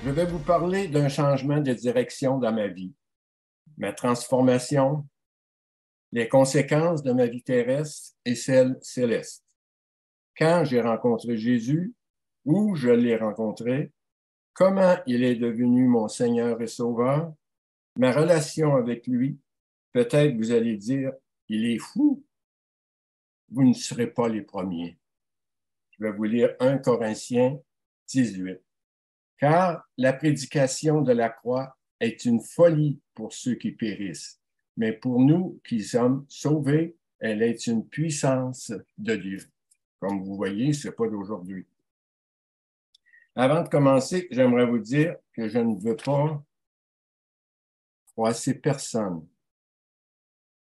Je vais vous parler d'un changement de direction dans ma vie, ma transformation, les conséquences de ma vie terrestre et celle céleste. Quand j'ai rencontré Jésus, où je l'ai rencontré, comment il est devenu mon Seigneur et Sauveur, ma relation avec lui, peut-être vous allez dire, il est fou. Vous ne serez pas les premiers. Je vais vous lire 1 Corinthiens 18. Car la prédication de la croix est une folie pour ceux qui périssent, mais pour nous qui sommes sauvés, elle est une puissance de Dieu. Comme vous voyez, ce n'est pas d'aujourd'hui. Avant de commencer, j'aimerais vous dire que je ne veux pas froisser personne,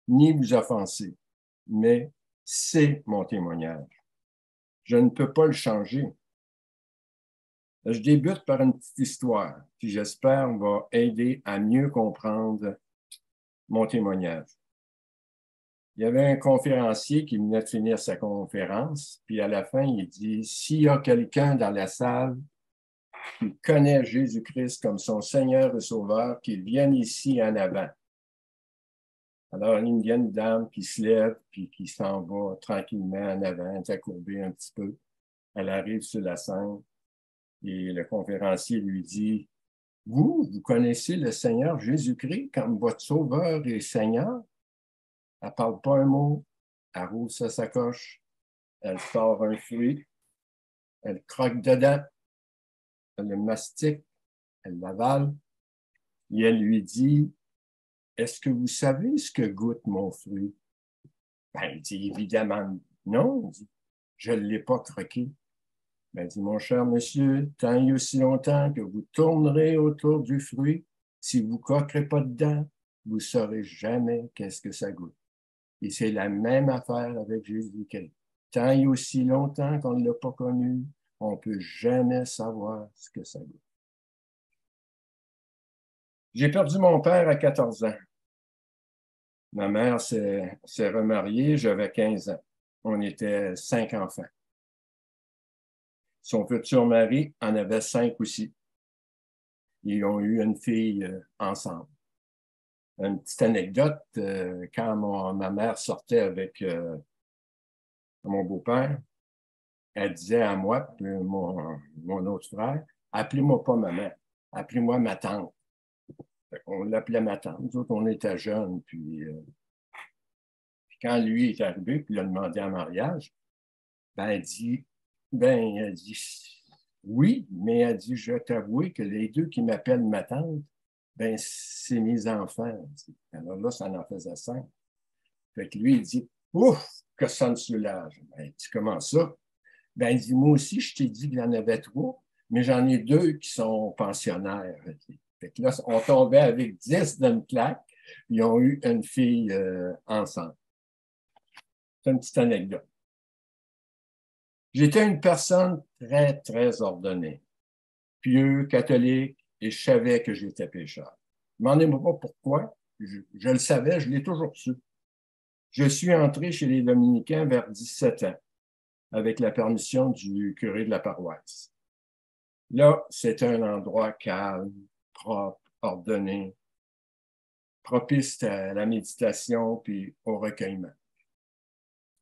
ni vous offenser, mais c'est mon témoignage. Je ne peux pas le changer. Je débute par une petite histoire qui, j'espère, va aider à mieux comprendre mon témoignage. Il y avait un conférencier qui venait de finir sa conférence, puis à la fin, il dit, s'il y a quelqu'un dans la salle qui connaît Jésus-Christ comme son Seigneur et Sauveur, qu'il vienne ici en avant. Alors, il y a une dame qui se lève, puis qui s'en va tranquillement en avant, s'accourbée un petit peu. Elle arrive sur la scène, et le conférencier lui dit, vous connaissez le Seigneur Jésus-Christ comme votre Sauveur et Seigneur? Elle ne parle pas un mot, elle roule sa sacoche, elle sort un fruit, elle croque dedans, elle le mastique, elle l'avale, et elle lui dit, est-ce que vous savez ce que goûte mon fruit? Ben, il dit, évidemment, non. Il dit, je ne l'ai pas croqué. Ben, il dit, mon cher monsieur, tant et aussi longtemps que vous tournerez autour du fruit, si vous ne croquerez pas dedans, vous ne saurez jamais qu'est-ce que ça goûte. Et c'est la même affaire avec Jésus-Christ. Tant et aussi longtemps qu'on ne l'a pas connu, on ne peut jamais savoir ce que ça goûte. J'ai perdu mon père à 14 ans. Ma mère s'est remariée, j'avais 15 ans. On était 5 enfants. Son futur mari en avait 5 aussi. Ils ont eu une fille ensemble. Une petite anecdote, quand ma mère sortait avec mon beau-père, elle disait à moi, puis mon autre frère, appelez-moi pas maman, appelez-moi ma tante. On l'appelait ma tante. Nous autres, on était jeunes, puis quand lui est arrivé, puis il a demandé en mariage, elle dit, oui, mais elle dit, je vais t'avouer que les deux qui m'appellent ma tante, c'est mes enfants. Alors là, ça en faisait 5. Fait que lui, il dit, ouf, que ça me soulage. Ben, il dit, comment ça? Ben, il dit, moi aussi, je t'ai dit qu'il y en avait 3, mais j'en ai 2 qui sont pensionnaires. Fait que là, on tombait avec 10 d'une claque, ils ont eu une fille ensemble. C'est une petite anecdote. J'étais une personne très, très ordonnée, pieux, catholique, et je savais que j'étais pécheur. Je ne m'en demande pas pourquoi, je le savais, je l'ai toujours su. Je suis entré chez les Dominicains vers 17 ans, avec la permission du curé de la paroisse. Là, c'était un endroit calme, propre, ordonné, propice à la méditation puis au recueillement.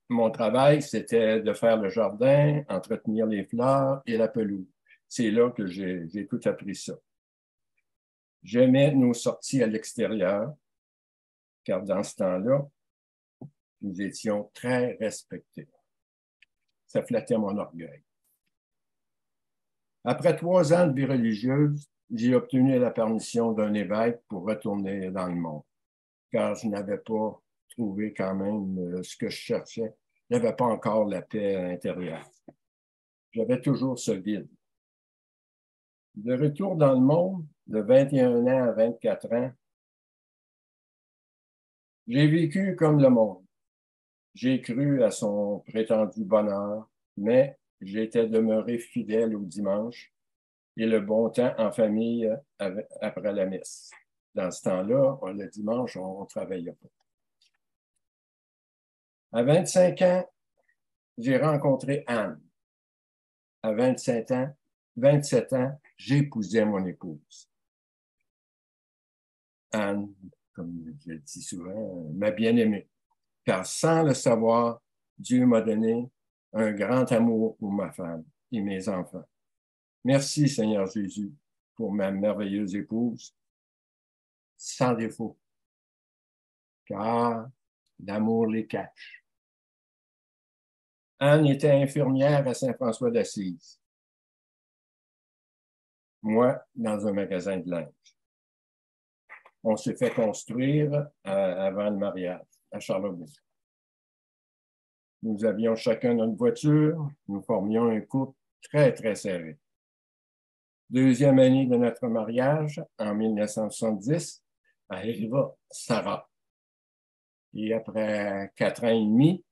Mon travail, c'était de faire le jardin, entretenir les fleurs et la pelouse. C'est là que j'ai tout appris ça. J'aimais nos sorties à l'extérieur, car dans ce temps-là, nous étions très respectés. Ça flattait mon orgueil. Après 3 ans de vie religieuse, j'ai obtenu la permission d'un évêque pour retourner dans le monde, car je n'avais pas trouvé quand même ce que je cherchais. Je n'avais pas encore la paix intérieure. J'avais toujours ce vide. De retour dans le monde, de 21 ans à 24 ans, j'ai vécu comme le monde. J'ai cru à son prétendu bonheur, mais j'étais demeuré fidèle au dimanche et le bon temps en famille après la messe. Dans ce temps-là, le dimanche, on ne travaillait pas. À 25 ans, j'ai rencontré Anne. À 27 ans, 27 ans, j'épousais mon épouse. Anne, comme je le dis souvent, m'a bien aimé, car sans le savoir, Dieu m'a donné un grand amour pour ma femme et mes enfants. Merci, Seigneur Jésus, pour ma merveilleuse épouse, sans défaut, car l'amour les cache. Anne était infirmière à Saint-François d'Assise. Moi, dans un magasin de linge. On s'est fait construire avant le mariage à Charlebourg. Nous avions chacun notre voiture. Nous formions un couple très, très serré. Deuxième année de notre mariage, en 1970, arriva Sarah. Et après 4 ans et demi,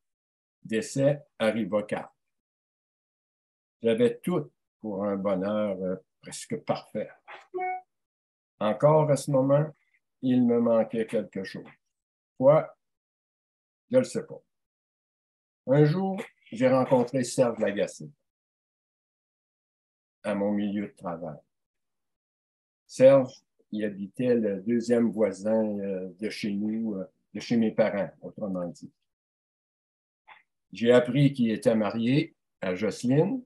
décès arriva Carl. J'avais tout pour un bonheur presque parfait. Encore à ce moment, il me manquait quelque chose. Quoi? Je ne le sais pas. Un jour, j'ai rencontré Serge Lagacé à mon milieu de travail. Serge, il habitait le deuxième voisin de chez nous, de chez mes parents, autrement dit. J'ai appris qu'il était marié à Jocelyne.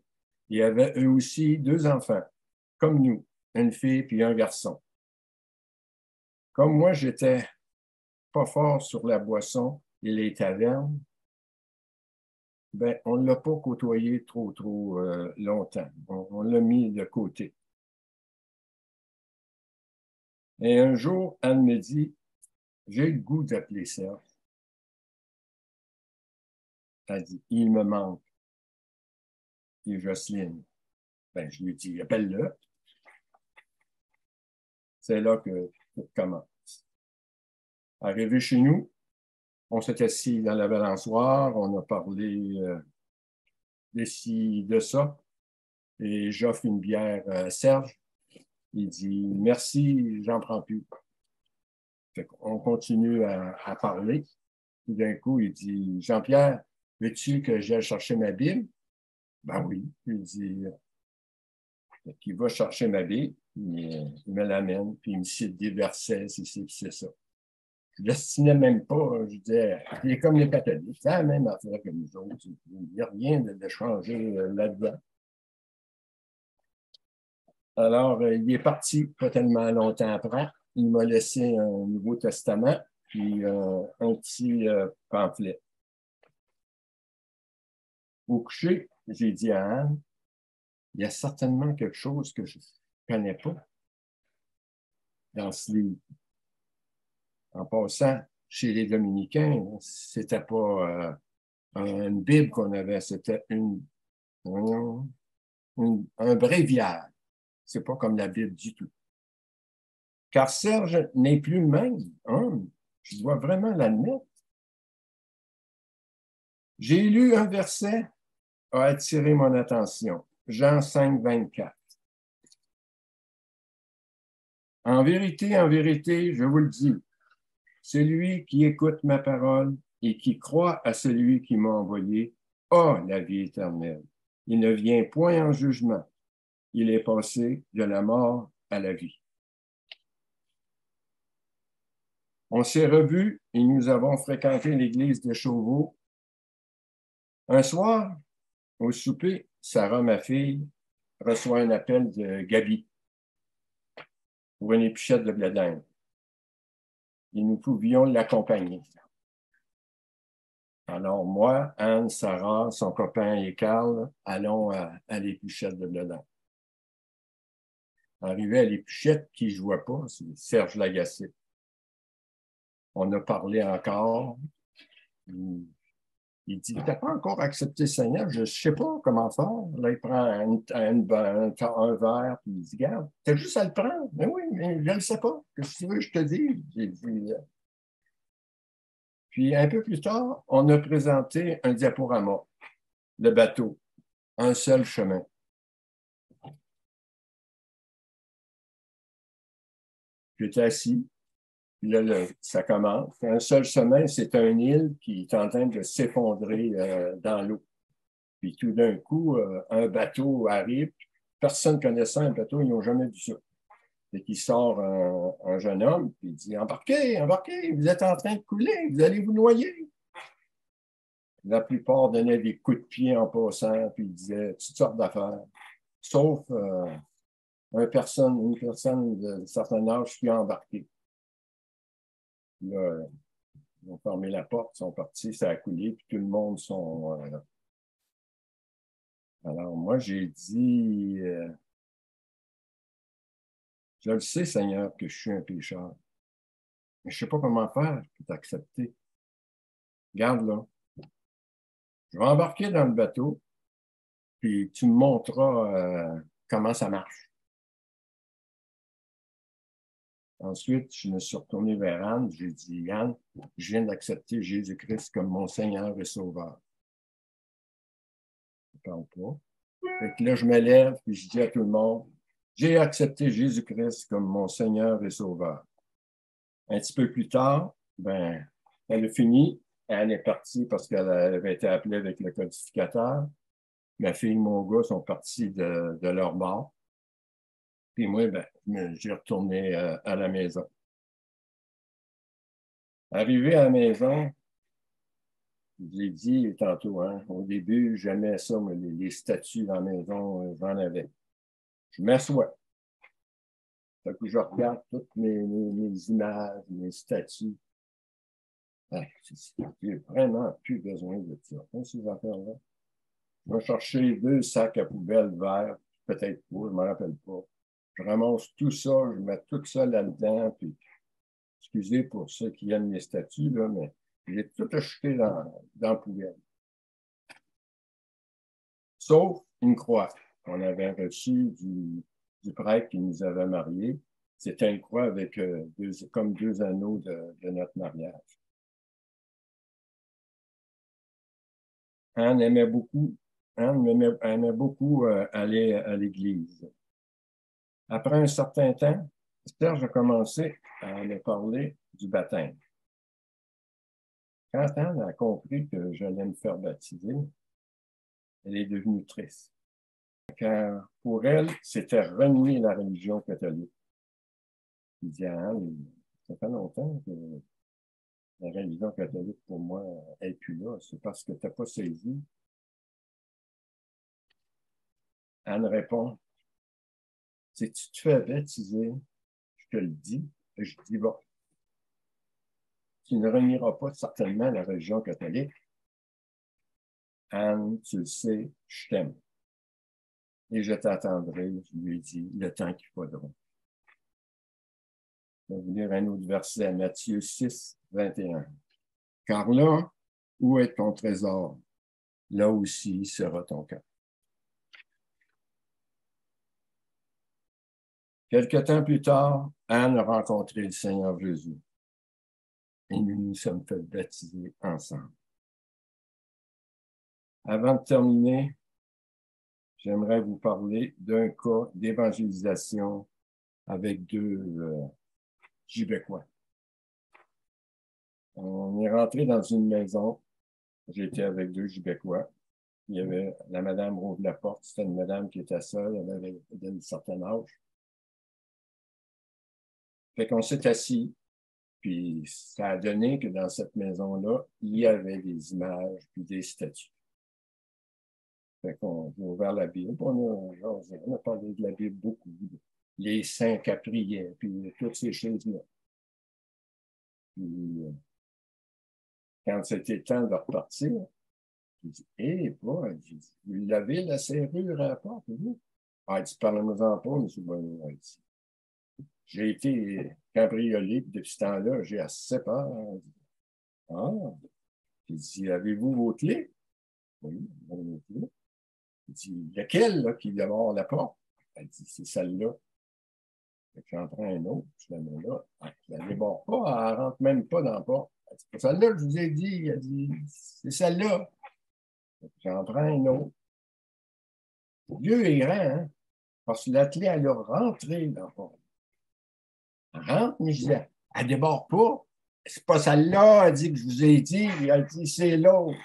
Il avait eux aussi 2 enfants, comme nous, une fille puis un garçon. Comme moi, j'étais pas fort sur la boisson et les tavernes, ben, on ne l'a pas côtoyé trop longtemps. On l'a mis de côté. Et un jour, Anne me dit, j'ai le goût d'appeler Serge. Elle dit, il me manque. Et Jocelyne. Ben, je lui dis, appelle-le. C'est là que tout commence. Arrivé chez nous, on s'est assis dans la balançoire, on a parlé de ci, de ça. Et j'offre une bière à Serge. Il dit, merci, j'en prends plus. On continue à parler. Tout d'un coup, il dit, Jean-Pierre, veux-tu que j'aille chercher ma Bible? Ben oui. Il dit, qu'il va chercher ma Bible, il me l'amène, puis il me cite des versets, c'est ça. Je ne destinais même pas, je disais, il est comme les catholiques, c'est la même affaire que nous autres. Il n'y a rien de changé là-dedans. Alors, il est parti pas tellement longtemps après. Il m'a laissé un Nouveau Testament, puis un petit pamphlet. Au coucher, j'ai dit à Anne, il y a certainement quelque chose que je ne connais pas dans ce livre. En passant, chez les Dominicains, c'était pas une Bible qu'on avait, c'était un bréviaire. C'est pas comme la Bible du tout. Car Serge n'est plus le même. Hein? Je dois vraiment l'admettre. J'ai lu un verset a attiré mon attention. Jean 5, 24. En vérité, je vous le dis, celui qui écoute ma parole et qui croit à celui qui m'a envoyé a la vie éternelle. Il ne vient point en jugement. Il est passé de la mort à la vie. On s'est revus et nous avons fréquenté l'église de Chauveau. Un soir, au souper, Sarah, ma fille, reçoit un appel de Gabi pour une épluchette de blé d'Inde. Et nous pouvions l'accompagner. Alors, moi, Anne, Sarah, son copain et Carl allons à l'épluchette de blé d'Inde. Arrivé à l'épluchette, qui je ne vois pas, c'est Serge Lagacé. On a parlé encore. Il dit, tu n'as pas encore accepté le Seigneur, je ne sais pas comment faire. Là, il prend un verre, puis il dit, regarde, tu as juste à le prendre. Mais oui, mais je ne le sais pas. Qu'est-ce que tu veux que je te dise? J'ai dit, puis un peu plus tard, on a présenté un diaporama, le bateau, un seul chemin. J'étais assis, puis là, ça commence. Un seul chemin, c'est une île qui est en train de s'effondrer dans l'eau. Puis tout d'un coup, un bateau arrive, personne ne connaissait un bateau, ils n'ont jamais vu ça. Et qu'il sort un jeune homme, puis il dit, embarquez, embarquez, vous êtes en train de couler, vous allez vous noyer. La plupart donnaient des coups de pied en passant, puis ils disaient toutes sortes d'affaires, sauf une personne de certain âge qui a embarqué. Là, ils ont fermé la porte, ils sont partis, ça a coulé, puis tout le monde sont... Alors, moi, j'ai dit, je le sais, Seigneur, que je suis un pécheur, mais je ne sais pas comment faire pour t'accepter. Regarde là, je vais embarquer dans le bateau, puis tu me montreras comment ça marche. Ensuite, je me suis retourné vers Anne, j'ai dit, Anne, je viens d'accepter Jésus-Christ comme mon Seigneur et Sauveur. Je ne parle pas. Fait que là, je me lève, puis je dis à tout le monde, j'ai accepté Jésus-Christ comme mon Seigneur et Sauveur. Un petit peu plus tard, ben, elle a fini, Anne est partie parce qu'elle avait été appelée avec le codificateur. Ma fille et mon gars sont partis de leur bord. Puis moi, ben, j'ai retourné à la maison. Arrivé à la maison, je l'ai dit tantôt, hein, au début, j'aimais ça, mais les statues dans la maison, j'en avais. Je m'assois. Fait que je regarde toutes mes images, mes statues. J'ai vraiment plus besoin de ça. Hein, ces affaires-là. Je vais chercher 2 sacs à poubelle verts, peut-être pas, je ne me rappelle pas. Je ramasse tout ça, je mets tout ça là-dedans, puis excusez pour ceux qui aiment les statues, là, mais j'ai tout acheté dans la poubelle. Sauf une croix qu'on avait reçue du prêtre qui nous avait mariés. C'était une croix avec comme 2 anneaux de notre mariage. Anne aimait beaucoup aller à l'église. Après un certain temps, Serge a commencé à me parler du baptême. Quand Anne a compris que j'allais me faire baptiser, elle est devenue triste. Car pour elle, c'était renier la religion catholique. Il dit à Anne, ça fait longtemps que la religion catholique, pour moi, n'est plus là. C'est parce que tu n'as pas saisi. Anne répond, si tu te fais baptiser, je te le dis, et je dis, bon, tu ne renieras pas certainement la religion catholique. Anne, tu le sais, je t'aime. Et je t'attendrai, je lui ai dit, le temps qu'il faudra. Je vais vous lire un autre verset, Matthieu 6, 21. Car là, où est ton trésor? Là aussi sera ton cœur. Quelque temps plus tard, Anne a rencontré le Seigneur Jésus. Et nous nous sommes fait baptiser ensemble. Avant de terminer, j'aimerais vous parler d'un cas d'évangélisation avec 2 Québécois. On est rentré dans une maison. J'étais avec 2 Québécois. Il y avait la madame rouvre la porte. C'était une madame qui était seule. Elle avait un certain âge. Fait qu'on s'est assis. Puis ça a donné que dans cette maison-là, il y avait des images puis des statues. Fait qu'on a ouvert la Bible. On a parlé de la Bible beaucoup. Les saints qui priaient, puis toutes ces choses-là. Puis, quand c'était le temps de repartir, j'ai dit, vous l'avez la serrure à la porte, vous? Ah, il dit, parlez-moi-en pas, M. Bonneau. J'ai été cambriolé, puis depuis ce temps-là, j'ai assez peur. Ah, j'ai dit, avez-vous vos clés? Oui, on a vos clés. Il dit, lequel, là, qui vient voir la porte? Elle dit, c'est celle-là. J'en prends un autre, je la mets là. Elle ne déborde pas, elle ne rentre même pas dans la porte. Elle dit, c'est celle-là que je vous ai dit. Elle dit, c'est celle-là. J'en prends un autre. Dieu est grand, hein? Parce que la clé, elle a rentré dans la porte. Elle rentre, mais je disais, elle ne déborde pas. C'est pas celle-là, elle dit que je vous ai dit. Elle dit, c'est l'autre.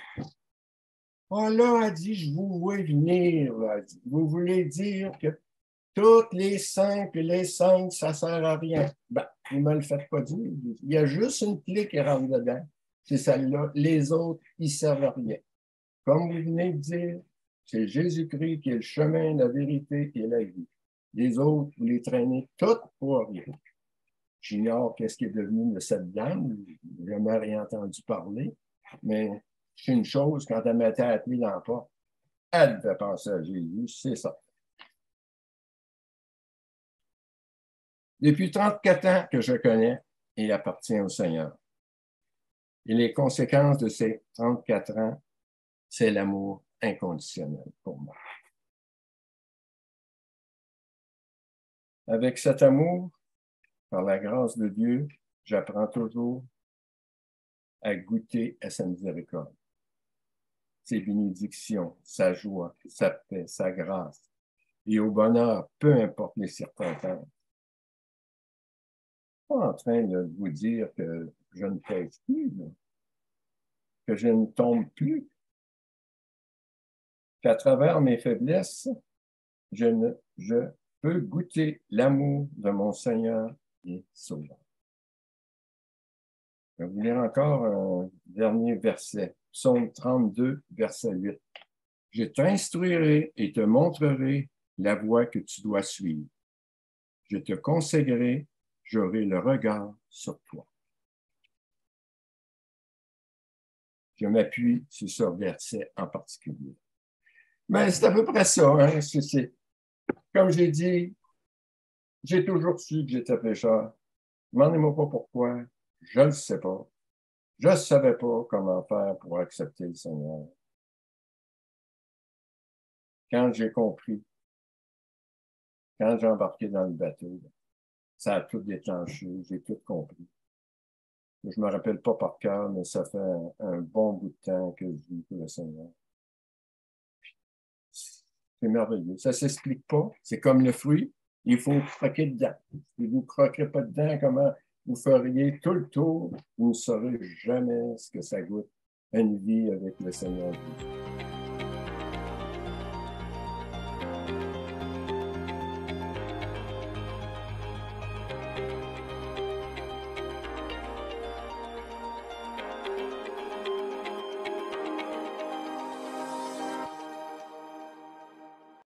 Oh là, elle dit, je vous vois venir. Là. Elle dit, vous voulez dire que Toutes les 5 et les 5, ça ne sert à rien. Ben, vous ne me le faites pas dire. Il y a juste une clé qui rentre dedans. C'est celle-là. Les autres, ils ne servent à rien. Comme vous venez de dire, c'est Jésus-Christ qui est le chemin, la vérité et la vie. Les autres, vous les traînez toutes pour rien. J'ignore qu'est-ce qui est devenu de cette dame. Je n'ai jamais rien entendu parler. Mais c'est une chose, quand elle mettait à pied dans le porte, elle devait penser à Jésus, c'est ça. Depuis 34 ans que je connais et appartiens au Seigneur. Et les conséquences de ces 34 ans, c'est l'amour inconditionnel pour moi. Avec cet amour, par la grâce de Dieu, j'apprends toujours à goûter à sa miséricorde, ses bénédictions, sa joie, sa paix, sa grâce, et au bonheur, peu importe les circonstances. Je ne suis pas en train de vous dire que je ne pèse plus, là, que je ne tombe plus, qu'à travers mes faiblesses, je peux goûter l'amour de mon Seigneur et Sauveur. Je vais vous lire encore un dernier verset, Psaume 32, verset 8. Je t'instruirai et te montrerai la voie que tu dois suivre. Je te conseillerai, j'aurai le regard sur toi. Je m'appuie sur ce verset en particulier. Mais c'est à peu près ça. Hein? Comme j'ai dit, j'ai toujours su que j'étais pécheur. Demandez-moi pas pourquoi. Je ne sais pas. Je ne savais pas comment faire pour accepter le Seigneur. Quand j'ai compris, quand j'ai embarqué dans le bateau, ça a tout déclenché, j'ai tout compris. Je ne me rappelle pas par cœur, mais ça fait un bon bout de temps que je vis pour le Seigneur. C'est merveilleux. Ça ne s'explique pas. C'est comme le fruit. Il faut croquer dedans. Si vous ne croquez pas dedans, comment vous feriez tout le tour, vous ne saurez jamais ce que ça goûte, une vie avec le Seigneur Jésus.